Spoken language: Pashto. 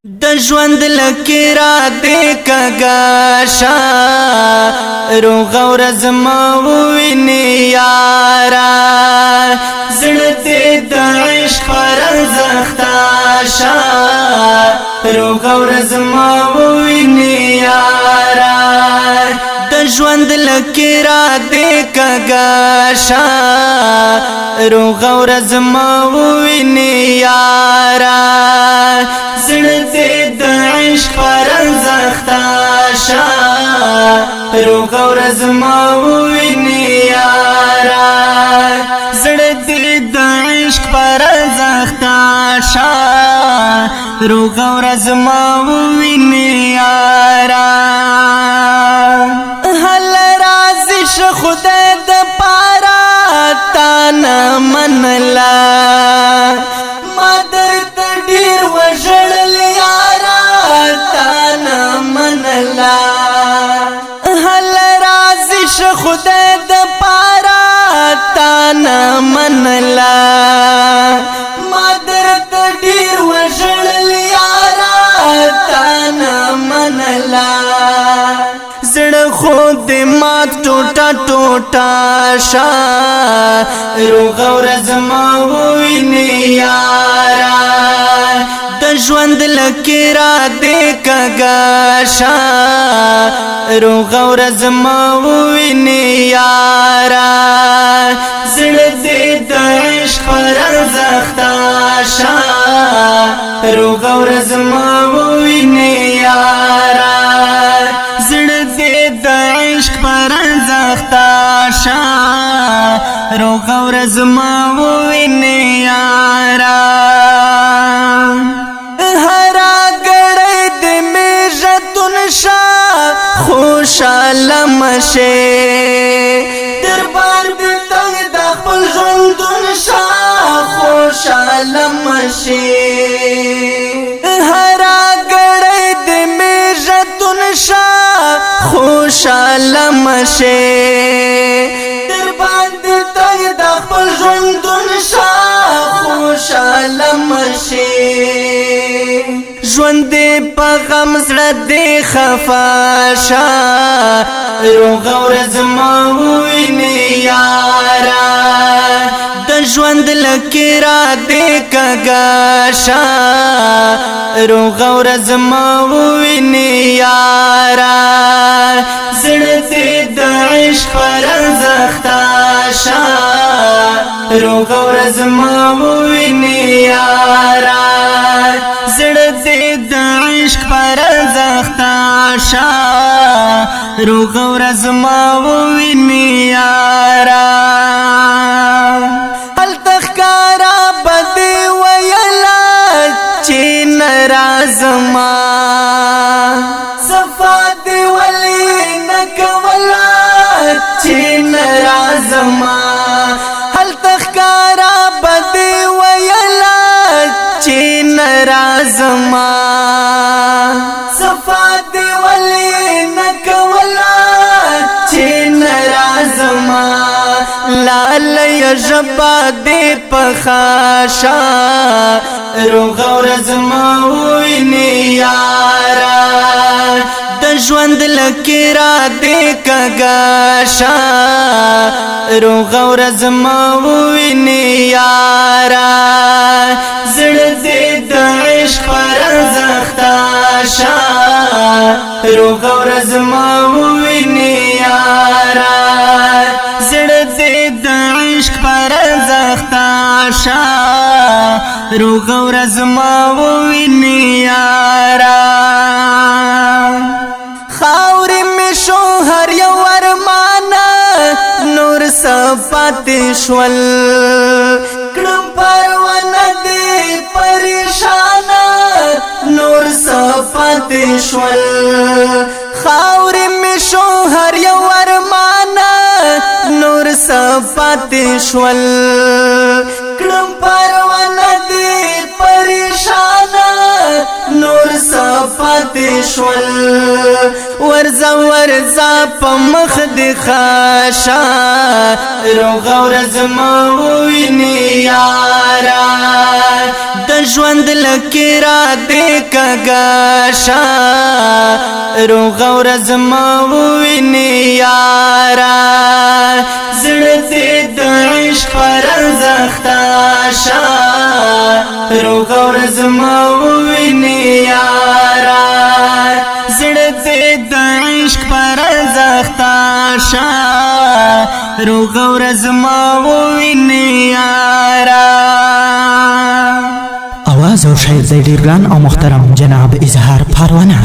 د ژوند لکیرا دې کګاشا روغ ورځ ما ویني یارا زړه دې د عشق پر زختاشا روغ ورځ ما ویني یارا د ژوند لکیرا دې کګاشا روغ ورځ ما ویني یارا زړه دې د عشق پر زختاشا روغ ورځ ما ویني یارا زړه دې د عشق پر زختاشا روغ ورځ ما ویني یارا هل راضي ش خدای د پارا تا نه منلا خدای د پارا تا نه منلا ما درته ډیر وژړل یارا تا نه منلا زړه خود مات ټوټه ټوټه شا روغ ورځ ما ویني یارا د ژوند لکیرا دې کګاشا روغ ورځ ما ویني یارا زړه دې د عشق پر زختاشا روغ ورځ ما ویني یارا زړه دې د عشق پر زختاشا روغ ورځ ما ویني یارا خوشاله مشه دربار دې تنگ د خپل ژوندون شا خوشاله مشه هر غړې دې میژتون شا خوشاله مشه دربار دې تنگ د خپل ژوندون شا خوشاله مشه ژوند په غم زړه دې خفاشا روغ ورځ ما ویني یارا د ژوند لکیرا دې کګاشا روغ ورځ ما ویني یارا زړه دې د عشق پر زختاشا روغ ورځ ما ویني یارا زړه دې د عشق پر زختاشا روغ ورځ ما ویني یارا هل تخکارا بدی ویلا چې ناراضما صفا دی ولی نکولا چې ناراضما هل تخکارا بدی ویلا چې ناراضما صفا دی ولی نکولا چې ناراضما لال یجبا دی پخاشا روغ ورځ ما ویني یارا د ژوند لکیرا دې کګاشا روغ ورځ ما ویني یارا زړه دې د عشق پر زختاشا روغ ورځ ما ویني یارا زړه دې د عشق پر زختاشا روغ ورځ ما ویني یارا خاورې مې شو هر یو ارمانه نور صفات شول کړم پروانه دې پریشانه نور صفات شول خاورې مې شو هر یو ارمانه نور صفات شول کړم پروانه دې پریشانه نور صفات پاتې شول ورځه په مخ دې خاشا روغ ورځ مو ویني یارا د ژوند لکیرا دې کګاشا روغ ورځ مو ویني یارا زړه دې د عشق پر زختاشا روغ ورځ مو ویني یارا زړه دې د عشق پر زختاشا روغ ورځ مو ویني یارا आवाज और शायर ډیر ګران او محترم جناب اظهار پروانه